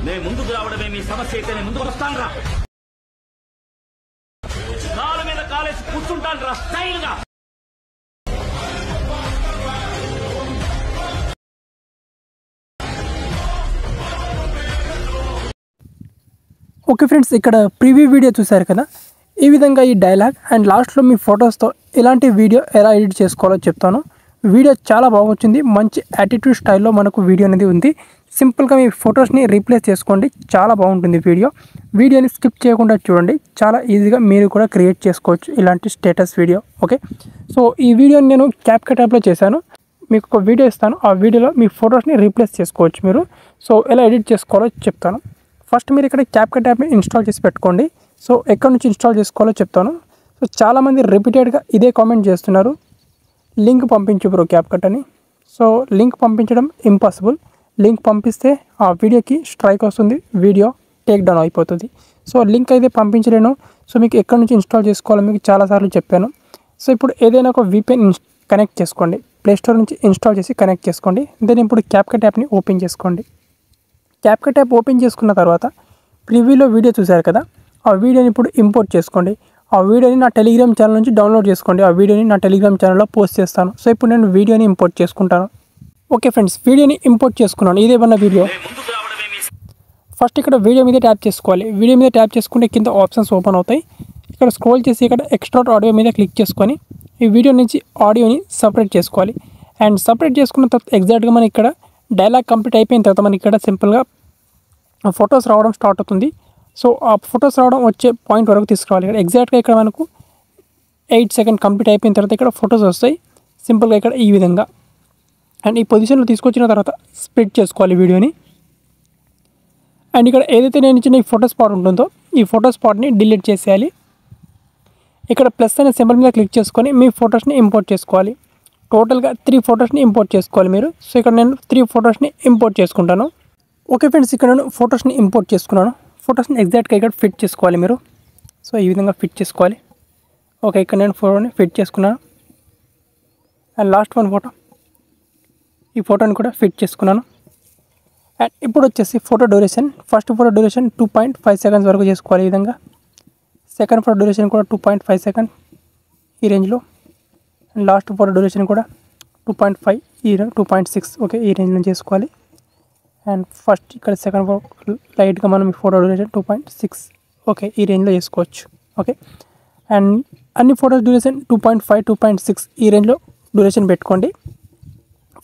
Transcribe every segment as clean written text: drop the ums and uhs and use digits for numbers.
నేను ముందుకు రావడమే మీ సమస్య అయితే నేను ముందుకు వస్తాను రా. కాలు మీద కాలేసి కూర్చుంటాను రా స్టైల్ గా. ఓకే ఫ్రెండ్స్, ఇక్కడ ప్రివ్యూ వీడియో చూశారు కదా. ఈ విధంగా ఈ డైలాగ్ అండ్ లాస్ట్లో మీ ఫొటోస్తో ఇలాంటి వీడియో ఎలా ఎడిట్ చేసుకోవాలో చెప్తాను. వీడియో చాలా బాగుంది, మంచి యాటిట్యూడ్ స్టైల్లో మనకు వీడియో అనేది ఉంది. సింపుల్గా మీ ఫొటోస్ని రీప్లేస్ చేసుకోండి, చాలా బాగుంటుంది వీడియోని స్కిప్ చేయకుండా చూడండి. చాలా ఈజీగా మీరు కూడా క్రియేట్ చేసుకోవచ్చు ఇలాంటి స్టేటస్ వీడియో. ఓకే, సో ఈ వీడియోని నేను క్యాప్కట్ యాప్లో చేశాను. మీకు ఒక వీడియో ఇస్తాను, ఆ వీడియోలో మీ ఫొటోస్ని రీప్లేస్ చేసుకోవచ్చు మీరు. సో ఎలా ఎడిట్ చేసుకోవాలో చెప్తాను. ఫస్ట్ మీరు ఇక్కడ క్యాప్కట్ యాప్ని ఇన్స్టాల్ చేసి పెట్టుకోండి. సో ఎక్కడి నుంచి ఇన్స్టాల్ చేసుకోవాలో చెప్తాను. సో చాలామంది రిపీటెడ్గా ఇదే కామెంట్ చేస్తున్నారు, లింక్ పంపించు బ్రో క్యాప్కట్ అని. సో లింక్ పంపించడం ఇంపాసిబుల్. లింక్ పంపిస్తే ఆ వీడియోకి స్ట్రైక్ వస్తుంది, వీడియో టేక్ డౌన్ అయిపోతుంది. సో లింక్ అయితే పంపించలేను. సో మీకు ఎక్కడి నుంచి ఇన్స్టాల్ చేసుకోవాలో మీకు చాలాసార్లు చెప్పాను. సో ఇప్పుడు ఏదైనా ఒక VPN కనెక్ట్ చేసుకోండి, ప్లేస్టోర్ నుంచి ఇన్స్టాల్ చేసి కనెక్ట్ చేసుకోండి. దెన్ ఇప్పుడు క్యాప్కట్ యాప్ని ఓపెన్ చేసుకోండి. క్యాప్కట్ యాప్ ఓపెన్ చేసుకున్న తర్వాత ప్రివ్యూలో వీడియో చూశారు కదా, ఆ వీడియోని ఇప్పుడు ఇంపోర్ట్ చేసుకోండి. ఆ వీడియోని నా టెలిగ్రామ్ ఛానల్ నుంచి డౌన్లోడ్ చేసుకోండి. ఆ వీడియోని నా టెలిగ్రామ్ ఛానల్లో పోస్ట్ చేస్తాను. సో ఇప్పుడు నేను వీడియోని ఇంపోర్ట్ చేసుకుంటాను. ఓకే ఫ్రెండ్స్, వీడియోని ఇంపోర్ట్ చేసుకున్నాను. ఇదే మన వీడియో. ఫస్ట్ ఇక్కడ వీడియో మీద ట్యాప్ చేసుకోవాలి. వీడియో మీద ట్యాప్ చేసుకుంటే కింద ఆప్షన్స్ ఓపెన్ అవుతాయి. ఇక్కడ స్క్రోల్ చేసి ఇక్కడ ఎక్స్ట్రాక్ట్ ఆడియో మీద క్లిక్ చేసుకొని ఈ వీడియో నుంచి ఆడియోని సపరేట్ చేసుకోవాలి. అండ్ సపరేట్ చేసుకున్న తర్వాత ఎగ్జాక్ట్గా మనకి ఇక్కడ డైలాగ్ కంప్లీట్ అయిపోయిన తర్వాత మనకి ఇక్కడ సింపుల్గా ఫొటోస్ రావడం స్టార్ట్ అవుతుంది. సో ఆ ఫొటోస్ రావడం వచ్చే పాయింట్ వరకు తీసుకురావాలి. ఇక్కడ ఎగ్జాక్ట్గా ఇక్కడ మనకు 8 సెకండ్ కంప్లీట్ అయిపోయిన తర్వాత ఇక్కడ ఫొటోస్ వస్తాయి సింపుల్గా ఇక్కడ ఈ విధంగా. అండ్ ఈ పొజిషన్లో తీసుకొచ్చిన తర్వాత స్ప్లిట్ చేసుకోవాలి వీడియోని. అండ్ ఇక్కడ ఏదైతే నేను ఇచ్చిన ఈ ఫోటో స్పాట్ ఉంటుందో ఈ ఫోటో స్పాట్ని డిలీట్ చేసేయాలి. ఇక్కడ ప్లస్ అనే సింబల్ మీద క్లిక్ చేసుకొని మీ ఫొటోస్ని ఇంపోర్ట్ చేసుకోవాలి. టోటల్గా 3 ఫొటోస్ని ఇంపోర్ట్ చేసుకోవాలి మీరు. సో ఇక్కడ నేను 3 ఫొటోస్ని ఇంపోర్ట్ చేసుకుంటాను. ఓకే ఫ్రెండ్స్, ఇక్కడ నేను ఫొటోస్ని ఇంపోర్ట్ చేసుకున్నాను. ఫొటోస్ని ఎగ్జాక్ట్గా ఇక్కడ ఫిట్ చేసుకోవాలి మీరు. సో ఈ విధంగా ఫిట్ చేసుకోవాలి. ఓకే, ఇక్కడ నేను ఫోటోని ఫిట్ చేసుకున్నాను. అండ్ లాస్ట్ వన్ ఫోటో, ఈ ఫోటోని కూడా ఫిట్ చేసుకున్నాను. అండ్ ఇప్పుడు వచ్చేసి photo duration. First photo duration 2.5 seconds వరకు చేసుకోవాలి ఈ విధంగా. సెకండ్ ఫోటో డ్యూరేషన్ కూడా 2.5 సెకండ్ ఈ రేంజ్లో. అండ్ లాస్ట్ ఫోటో డ్యూరేషన్ కూడా 2.5 2.6 ఓకే ఈ రేంజ్లో చేసుకోవాలి. అండ్ ఫస్ట్ ఇక్కడ సెకండ్ ఫోటో లైట్గా మనం ఫోటో డ్యూరేషన్ 2.6 ఓకే ఈ రేంజ్లో చేసుకోవచ్చు. ఓకే, అండ్ అన్ని ఫోటోస్ డ్యూరేషన్ 2.5 2.6 ఈ రేంజ్లో డ్యూరేషన్ పెట్టుకోండి.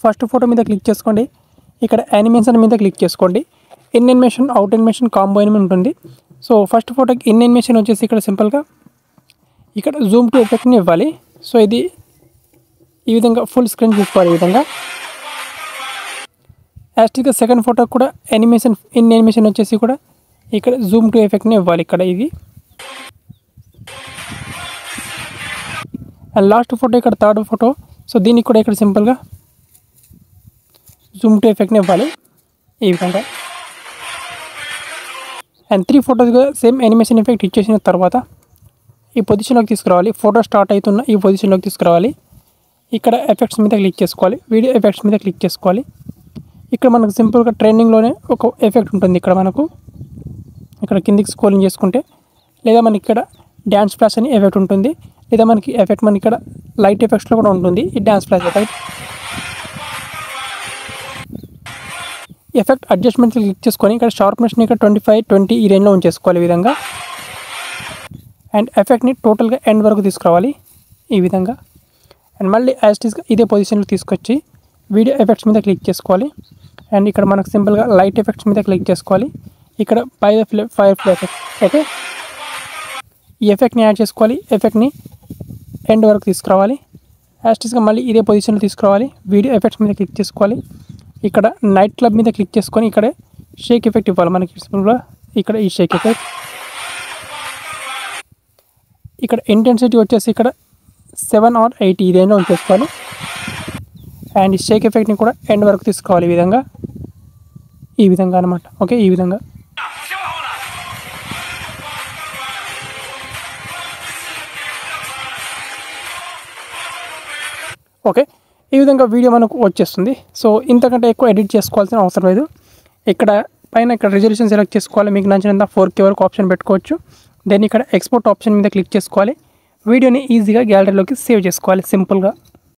ఫస్ట్ ఫోటో మీద క్లిక్ చేసుకోండి. ఇక్కడ యానిమేషన్ మీద క్లిక్ చేసుకోండి. In animation, out animation, combo animation ఉంటుంది. సో ఫస్ట్ ఫోటోకి ఇన్ యానిమేషన్ వచ్చేసి ఇక్కడ సింపుల్గా ఇక్కడ జూమ్ టు ఎఫెక్ట్ని ఇవ్వాలి. సో ఇది ఈ విధంగా ఫుల్ స్క్రీన్ చూసుకోవాలి ఈ విధంగా. యాస్టిక్గా సెకండ్ ఫోటో కూడా యానిమేషన్, ఇన్ యానిమేషన్ వచ్చేసి కూడా ఇక్కడ జూమ్ టు ఎఫెక్ట్ని ఇవ్వాలి ఇక్కడ ఇది. అండ్ లాస్ట్ ఫోటో ఇక్కడ థర్డ్ ఫోటో. సో దీనికి కూడా ఇక్కడ సింపుల్గా జూమ్ టు ఎఫెక్ట్ని ఇవ్వాలి ఈ విధంగా. అండ్ 3 ఫోటోస్గా సేమ్ యానిమేషన్ ఎఫెక్ట్ ఇచ్చేసిన తర్వాత ఈ పొజిషన్లోకి తీసుకురావాలి. ఫోటో స్టార్ట్ అవుతున్న ఈ పొజిషన్లోకి తీసుకురావాలి. ఇక్కడ ఎఫెక్ట్స్ మీద క్లిక్ చేసుకోవాలి, వీడియో ఎఫెక్ట్స్ మీద క్లిక్ చేసుకోవాలి. ఇక్కడ మనకు సింపుల్గా ట్రెండింగ్లోనే ఒక ఎఫెక్ట్ ఉంటుంది ఇక్కడ మనకు. ఇక్కడ కిందికి స్క్రోలింగ్ చేసుకుంటే లేదా మనకి ఇక్కడ డ్యాన్స్ ఫ్లాష్ అని ఎఫెక్ట్ ఉంటుంది, లేదా మనకి ఎఫెక్ట్ మనకి ఇక్కడ లైట్ ఎఫెక్ట్స్లో కూడా ఉంటుంది ఈ dance flash effect. Effect adjustment click చేసుకొని ఇక్కడ షార్ప్నెస్ని ఇక్కడ 25-20 ఈ రేంజ్లో ఉంచేసుకోవాలి ఈ విధంగా. అండ్ ఎఫెక్ట్ని టోటల్గా ఎండ్ వరకు తీసుకురావాలి ఈ విధంగా. అండ్ మళ్ళీ యాస్టీస్గా ఇదే పొజిషన్లో తీసుకొచ్చి వీడియో ఎఫెక్ట్స్ మీద క్లిక్ చేసుకోవాలి. అండ్ ఇక్కడ మనకు సింపుల్గా లైట్ ఎఫెక్ట్స్ మీద క్లిక్ చేసుకోవాలి. ఇక్కడ ఫైర్ ఫ్లై ఎఫెక్ట్ ఓకే ఈ ఎఫెక్ట్ని యాడ్ చేసుకోవాలి. ఎఫెక్ట్ని ఎండ్ వరకు తీసుకురావాలి. యాస్టీస్గా మళ్ళీ ఇదే పొజిషన్లో తీసుకురావాలి. వీడియో ఎఫెక్ట్స్ మీద క్లిక్ చేసుకోవాలి. ఇక్కడ నైట్ క్లబ్ మీద క్లిక్ చేసుకొని ఇక్కడ షేక్ ఎఫెక్ట్ ఇవ్వాలి మనకి సింపుల్గా. ఇక్కడ ఈ షేక్ ఎఫెక్ట్, ఇక్కడ ఇంటెన్సిటీ వచ్చేసి ఇక్కడ 7 or 8 ఈ రేంజ్లో ఉంచేసుకోవాలి. అండ్ ఈ షేక్ ఎఫెక్ట్ని కూడా ఎండ్ వరకు తీసుకోవాలి ఈ విధంగా అనమాట. ఓకే, ఈ విధంగా. ఓకే, ఈ విధంగా వీడియో మనకు వచ్చేస్తుంది. సో ఇంతకంటే ఎక్కువ ఎడిట్ చేసుకోవాల్సిన అవసరం లేదు. ఇక్కడ పైన ఇక్కడ రిజల్యూషన్ సెలెక్ట్ చేసుకోవాలి, మీకు నచ్చినంత 4K వరకు ఆప్షన్ పెట్టుకోవచ్చు. దెన్ ఇక్కడ ఎక్స్పోర్ట్ ఆప్షన్ మీద క్లిక్ చేసుకోవాలి, వీడియోని ఈజీగా గ్యాలరీలోకి సేవ్ చేసుకోవాలి సింపుల్గా.